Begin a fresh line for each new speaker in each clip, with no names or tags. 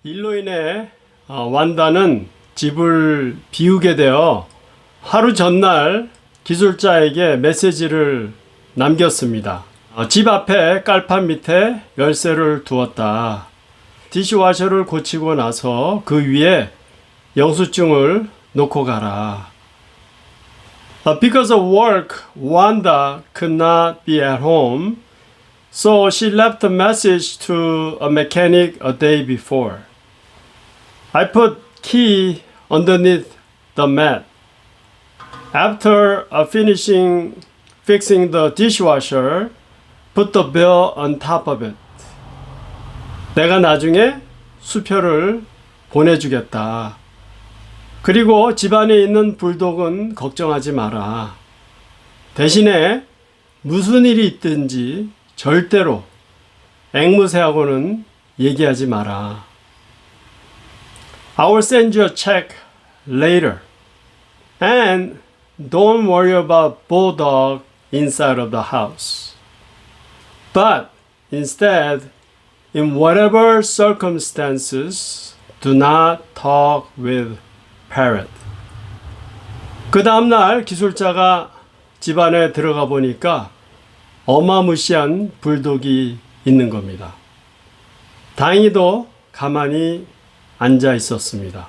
일로 인해 완다는 집을 비우게 되어 하루 전날 기술자에게 메시지를 남겼습니다. 집 앞에 깔판 밑에 열쇠를 두었다. 디시워셔를 고치고 나서 그 위에 영수증을 놓고 가라. Because of work, Wanda could not be at home, so she left a message to a mechanic a day before. I put key underneath the mat. After fixing the dishwasher, put the bill on top of it. 내가 나중에 수표를 보내주겠다. 그리고 집안에 있는 불독은 걱정하지 마라. 대신에 무슨 일이 있든지 절대로 앵무새하고는 얘기하지 마라. I will send you a check later. And don't worry about bulldog inside of the house. But instead, in whatever circumstances, do not talk with parrot. 그 다음날 기술자가 집안에 들어가 보니까 어마무시한 불독이 있는 겁니다. 다행히도 가만히 앉아 있었습니다.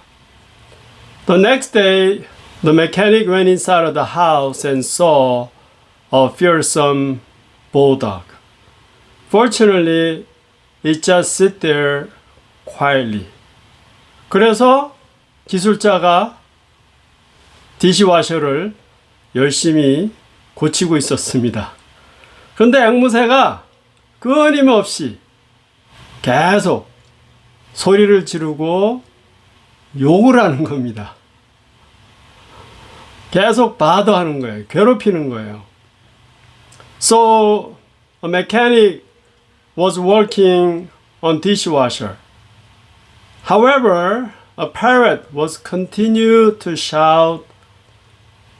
The next day, the mechanic went inside of the house and saw a fearsome bulldog. Fortunately, it just sit there quietly. 그래서 기술자가 디시워셔를 열심히 고치고 있었습니다. 그런데 앵무새가 끊임없이 계속 소리를 지르고 욕을 하는 겁니다. 계속 바더하는 거예요. 괴롭히는 거예요. So a mechanic was working on dishwasher. However, a parrot was continued to shout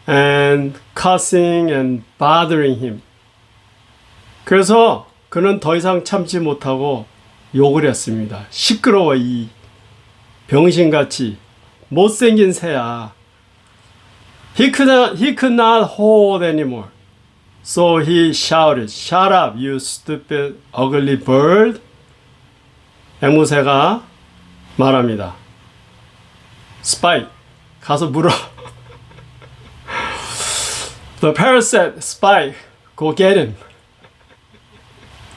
and cussing and bothering him. 그래서 그는 더 이상 참지 못하고 욕을 했습니다. 시끄러워 이 병신같이 못생긴 새야. He could not hold anymore. So he shouted, "Shut up, you stupid, ugly bird." 앵무새가 말합니다. Spike, 가서 물어. The parrot said, "Spike, go get him."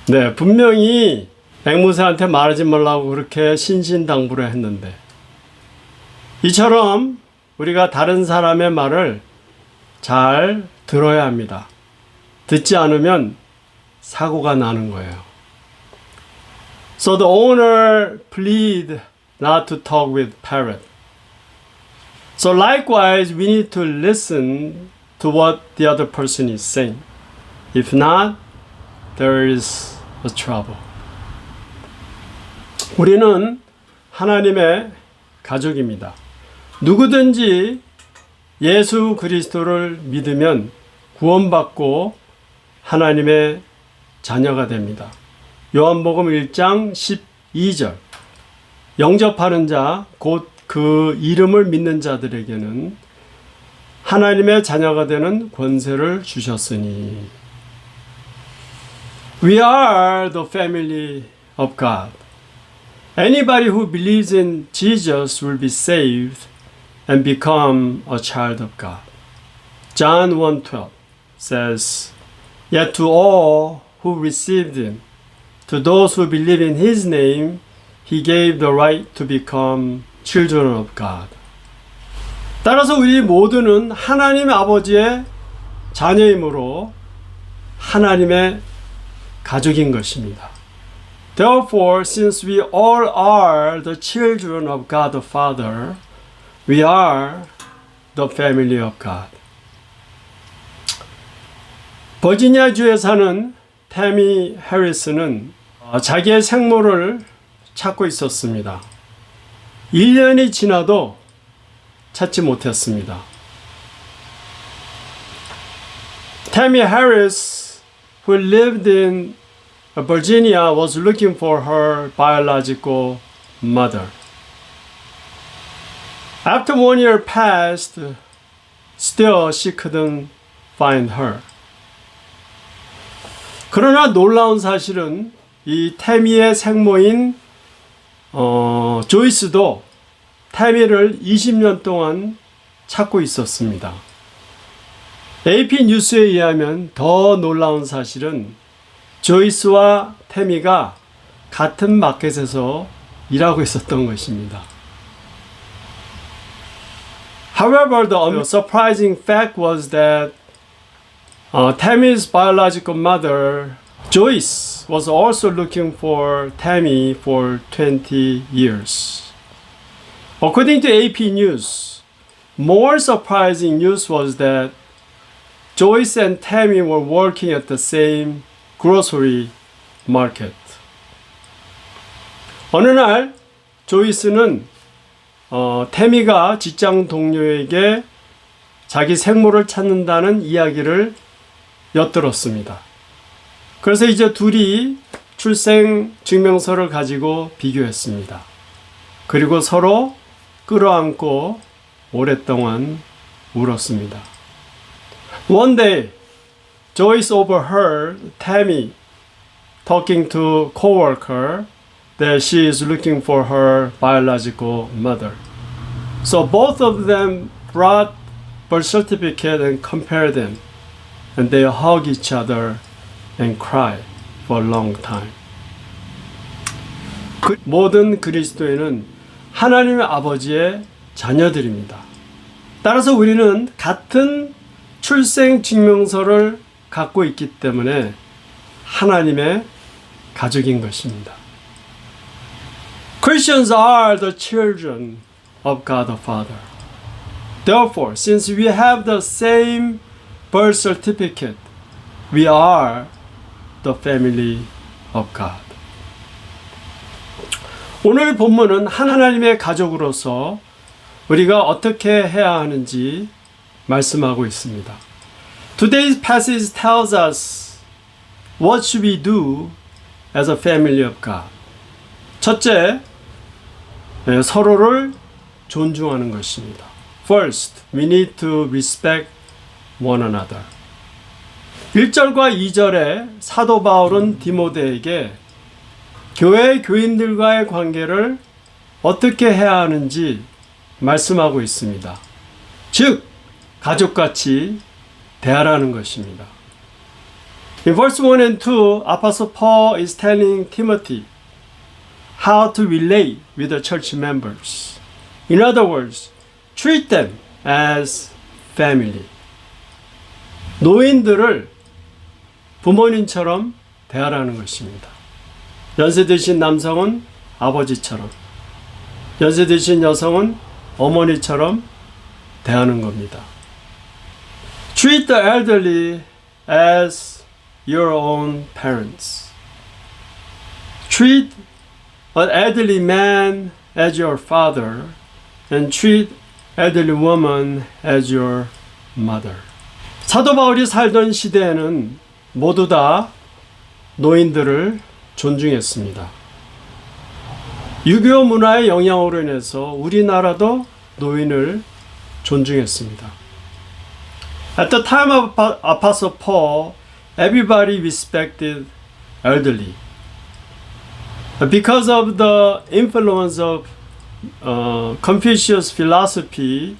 네, 분명히 앵무새한테 말하지 말라고 그렇게 신신당부를 했는데 이처럼 우리가 다른 사람의 말을 잘 들어야 합니다. 듣지 않으면 사고가 나는 거예요. So the owner pleaded not to talk with parrot. So likewise, we need to listen to what the other person is saying. If not, there is a trouble. 우리는 하나님의 가족입니다. 누구든지 예수 그리스도를 믿으면 구원받고 하나님의 자녀가 됩니다. 요한복음 1장 12절. 영접하는 자, 곧 그 이름을 믿는 자들에게는 하나님의 자녀가 되는 권세를 주셨으니. We are the family of God. Anybody who believes in Jesus will be saved and become a child of God. John 1:12 says, "Yet to all who received him, to those who believe in his name, he gave the right to become children of God." 따라서 우리 모두는 하나님 아버지의 자녀이므로 하나님의 가족인 것입니다. Therefore, since we all are the children of God the Father, we are the family of God. 버지니아주에 사는 태미 해리스는 자기의 생모를 찾고 있었습니다. 1년이 지나도 찾지 못했습니다. 태미 해리스, who lived in Virginia, was looking for her biological mother. After 1 year passed, still she couldn't find her. 그러나 놀라운 사실은 이 태미의 생모인 조이스도 태미를 20년 동안 찾고 있었습니다. AP 뉴스에 의하면 더 놀라운 사실은 조이스와 태미가 같은 마켓에서 일하고 있었던 것입니다. However, the surprising fact was that Tammy's biological mother, Joyce, was also looking for Tammy for 20 years. According to AP News, more surprising news was that Joyce and Tammy were working at the same grocery market. 어느 날 조이스는 태미가 직장 동료에게 자기 생모를 찾는다는 이야기를 엿들었습니다. 그래서 이제 둘이 출생 증명서를 가지고 비교했습니다. 그리고 서로 끌어안고 오랫동안 울었습니다. One day, Joyce overheard Tammy talking to a coworker that she is looking for her biological mother. So both of them brought birth certificate and compared them, and they hug each other and cry for a long time. 모든 그리스도인은 하나님의 아버지의 자녀들입니다. 따라서 우리는 같은 출생 증명서를 갖고 있기 때문에 하나님의 가족인 것입니다. Christians are the children of God the Father. Therefore, since we have the same birth certificate, we are the family of God. 오늘 본문은 하나님의 가족으로서 우리가 어떻게 해야 하는지 말씀하고 있습니다. Today's passage tells us what should we do as a family of God. 첫째, 서로를 존중하는 것입니다. First, we need to respect one another. 1절과 2절에 사도 바울은 디모데에게 교회 교인들과의 관계를 어떻게 해야 하는지 말씀하고 있습니다. 즉, 가족같이 대하라는 것입니다. In verse 1 and 2, Apostle Paul is telling Timothy how to relate with the church members. In other words, treat them as family. 노인들을 부모님처럼 대하라는 것입니다. 연세 드신 남성은 아버지처럼, 연세 드신 여성은 어머니처럼 대하는 겁니다. Treat the elderly as your own parents. Treat an elderly man as your father and treat elderly woman as your mother. 사도 바울이 살던 시대에는 모두 다 노인들을 존중했습니다. 유교 문화의 영향으로 인해서 우리나라도 노인을 존중했습니다. At the time of Apostle Paul, everybody respected elderly. Because of the influence of Confucius philosophy,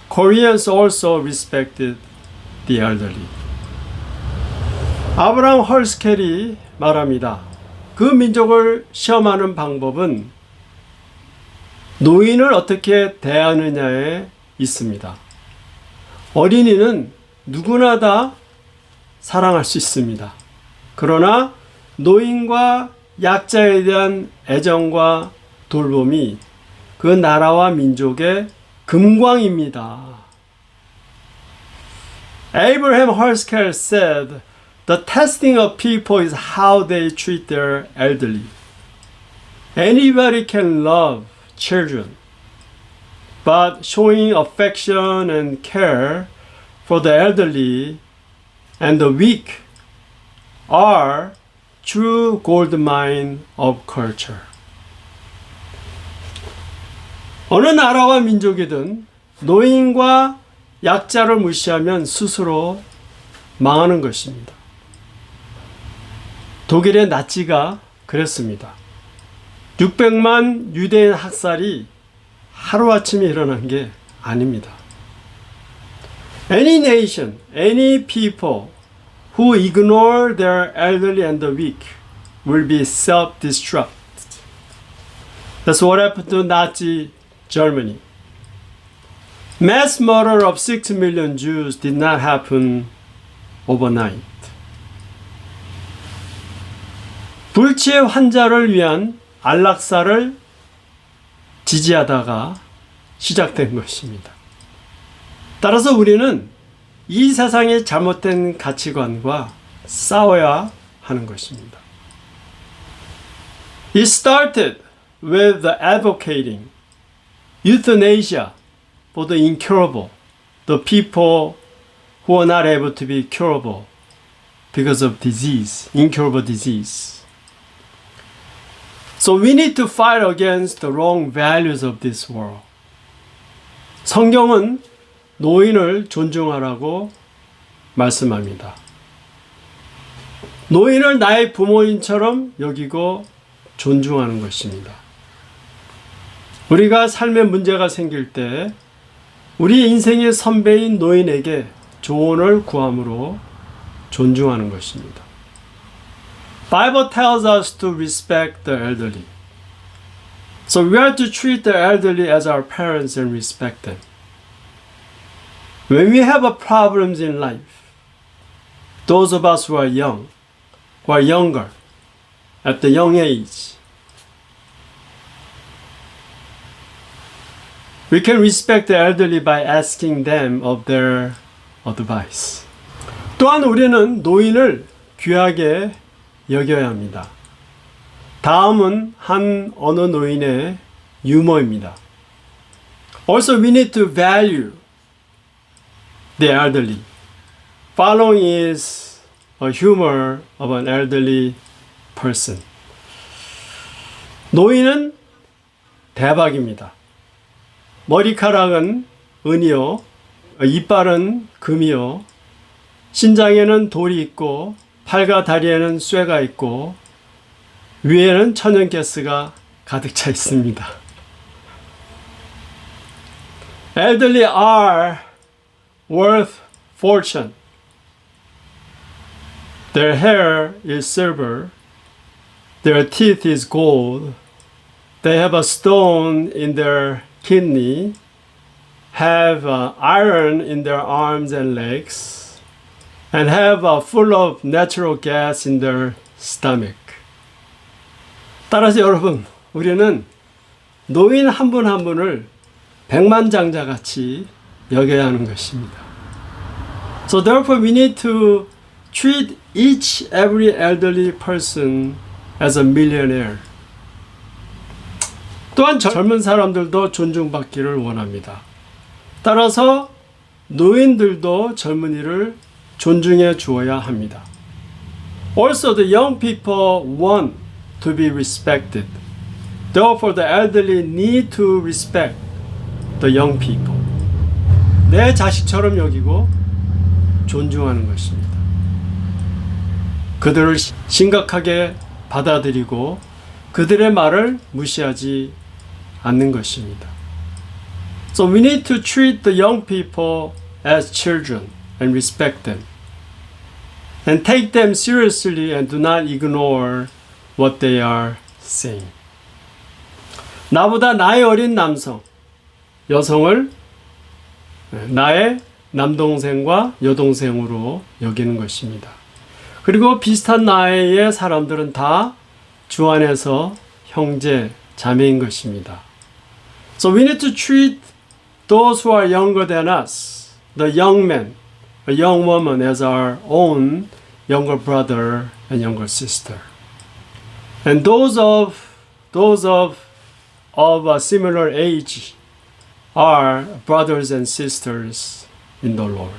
Koreans also respected the elderly. 아브라함 헐스켈이 말합니다. 그 민족을 시험하는 방법은 노인을 어떻게 대하느냐에 있습니다. 어린이는 누구나 다 사랑할 수 있습니다. 그러나 노인과 약자에 대한 애정과 돌봄이 그 나라와 민족의 금광입니다. Abraham Herschel said, "The testing of people is how they treat their elderly. Anybody can love children, but showing affection and care for the elderly and the weak are true gold mine of culture." 어느 나라와 민족이든 노인과 약자를 무시하면 스스로 망하는 것입니다. 독일의 나치가 그랬습니다. 600만 유대인 학살이 하루아침에 일어난 게 아닙니다. Any nation, any people who ignore their elderly and the weak will be self-destruct. That's what happened to Nazi Germany. Mass murder of 6 million Jews did not happen overnight. 불치의 환자를 위한 안락사를 지지하다가 시작된 것입니다. 따라서 우리는 이 세상의 잘못된 가치관과 싸워야 하는 것입니다. It started with the advocating euthanasia for the incurable, the people who are not able to be curable because of disease, incurable disease. So we need to fight against the wrong values of this world. 성경은 노인을 존중하라고 말씀합니다. 노인을 나의 부모인처럼 여기고 존중하는 것입니다. 우리가 삶에 문제가 생길 때 우리 인생의 선배인 노인에게 조언을 구함으로 존중하는 것입니다. Bible tells us to respect the elderly. So we are to treat the elderly as our parents and respect them. When we have problems in life, those of us who are young, who are younger, at the young age, we can respect the elderly by asking them of their advice. 또한 우리는 노인을 귀하게 여겨야 합니다. 다음은 한 어느 노인의 유머입니다. Also, we need to value the elderly. Following is a humor of an elderly person. 노인은 대박입니다. 머리카락은 은이요, 이빨은 금이요, 신장에는 돌이 있고 팔과 다리에는 쇠가 있고 위에는 천연가스가 가득 차 있습니다. Elderly are worth fortune. Their hair is silver. Their teeth is gold. They have a stone in their kidney. Have iron in their arms and legs. And have full of natural gas in their stomach. 따라서 여러분, 우리는 노인 한 분 한 분을 백만장자같이 여겨야 하는 것입니다. So therefore we need to treat each every elderly person as a millionaire. 또한 젊은 사람들도 존중받기를 원합니다. 따라서 노인들도 젊은이를 존중해 주어야 합니다. Also the young people want to be respected. Therefore the elderly need to respect the young people. 내 자식처럼 여기고 존중하는 것입니다. 그들을 심각하게 받아들이고 그들의 말을 무시하지 않는 것입니다. So we need to treat the young people as children and respect them. And take them seriously and do not ignore what they are saying. 나보다 나이 어린 남성, 여성을 나의 남동생과 여동생으로 여기는 것입니다. 그리고 비슷한 나이의 사람들은 다 주 안에서 형제, 자매인 것입니다. So we need to treat those who are younger than us, the young man, a young woman as our own younger brother and younger sister. And those of a similar age are brothers and sisters in the Lord.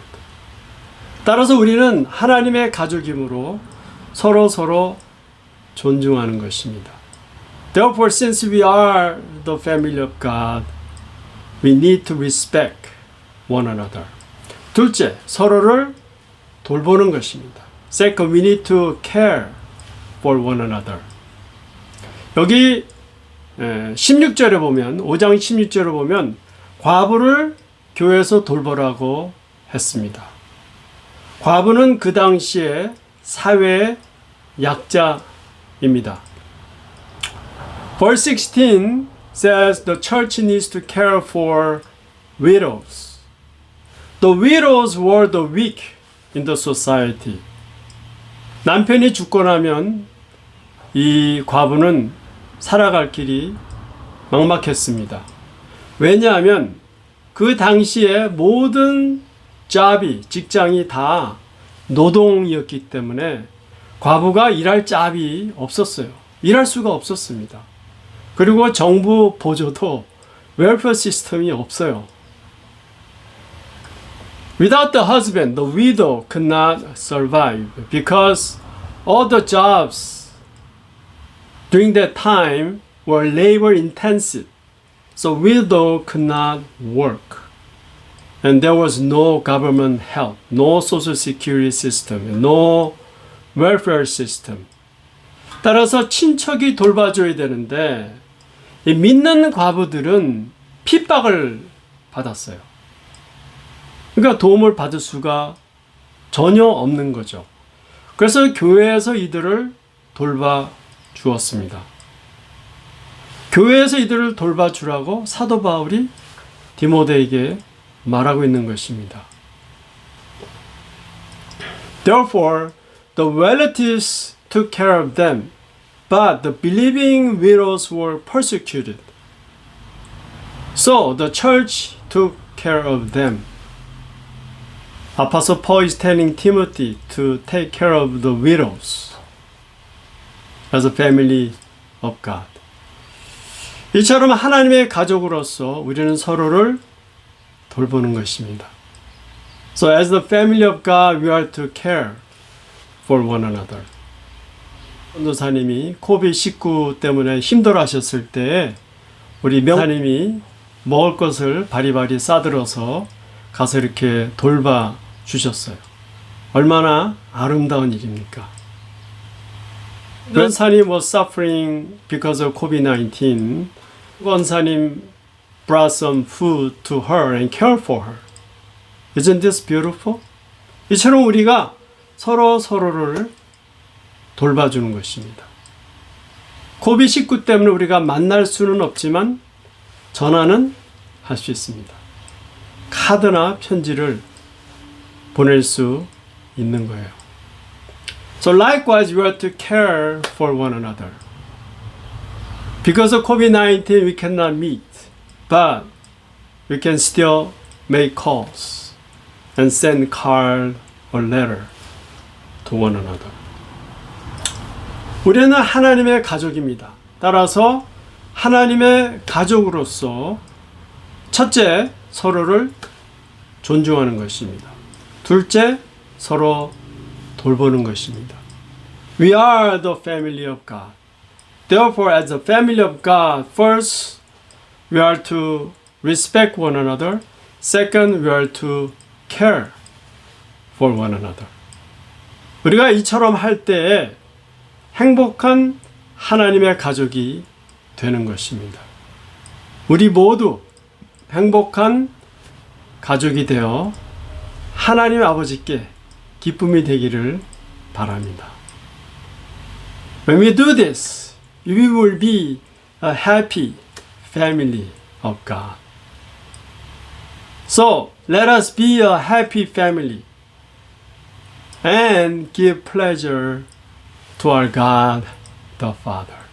따라서 우리는 하나님의 가족이므로 서로 존중하는 것입니다. Therefore, since we are the family of God, we need to respect one another. 둘째, 서로를 돌보는 것입니다. Second, we need to care for one another. 여기 16절에 보면 5장 16절에 보면 과부를 교회에서 돌보라고 했습니다. 과부는 그 당시에 사회의 약자입니다. Verse 16 says the church needs to care for widows. The widows were the weak in the society. 남편이 죽고 나면 이 과부는 살아갈 길이 막막했습니다. 왜냐하면 그 당시에 모든 직장이 다 노동이었기 때문에 과부가 일할 짭이 없었어요. 일할 수가 없었습니다. 그리고 정부 보조도 웰페어 시스템이 없어요. Without the husband, the widow could not survive because all the jobs during that time were labor intensive. So widow could not work. And there was no government help, no social security system, no welfare system. 따라서 친척이 돌봐줘야 되는데 이 믿는 과부들은 핍박을 받았어요. 그러니까 도움을 받을 수가 전혀 없는 거죠. 그래서 교회에서 이들을 돌봐 주었습니다. 교회에서 이들을 돌봐주라고 사도 바울이 디모데에게 말하고 있는 것입니다. Therefore, the relatives took care of them, but the believing widows were persecuted. So the church took care of them. Apostle Paul is telling Timothy to take care of the widows as a family of God. 이처럼 하나님의 가족으로서 우리는 서로를 돌보는 것입니다. So as the family of God, we are to care for one another. 전도사님이 코비드-19 때문에 힘들어하셨을 때 우리 명사님이 먹을 것을 바리바리 싸들어서 가서 이렇게 돌봐 주셨어요. 얼마나 아름다운 일입니까? 원사님 was suffering because of COVID-19. 원사님 brought some food to her and cared for her. Isn't this beautiful? 이처럼 우리가 서로를 돌봐주는 것입니다. 코비드-19 때문에 우리가 만날 수는 없지만 전화는 할 수 있습니다. 카드나 편지를 보낼 수 있는 거예요. So likewise, we are to care for one another. Because of COVID-19, we cannot meet, but we can still make calls and send card or letter to one another. 우리는 하나님의 가족입니다. 따라서 하나님의 가족으로서 첫째, 서로를 존중하는 것입니다. 둘째, 서로 돌보는 것입니다. We are the family of God. Therefore, as a family of God, first, we are to respect one another. Second, we are to care for one another. 우리가 이처럼 할 때에 행복한 하나님의 가족이 되는 것입니다. 우리 모두 행복한 가족이 되어 하나님 아버지께 기쁨이 되기를 바랍니다. When we do this, we will be a happy family of God. So, let us be a happy family and give pleasure to our God the Father.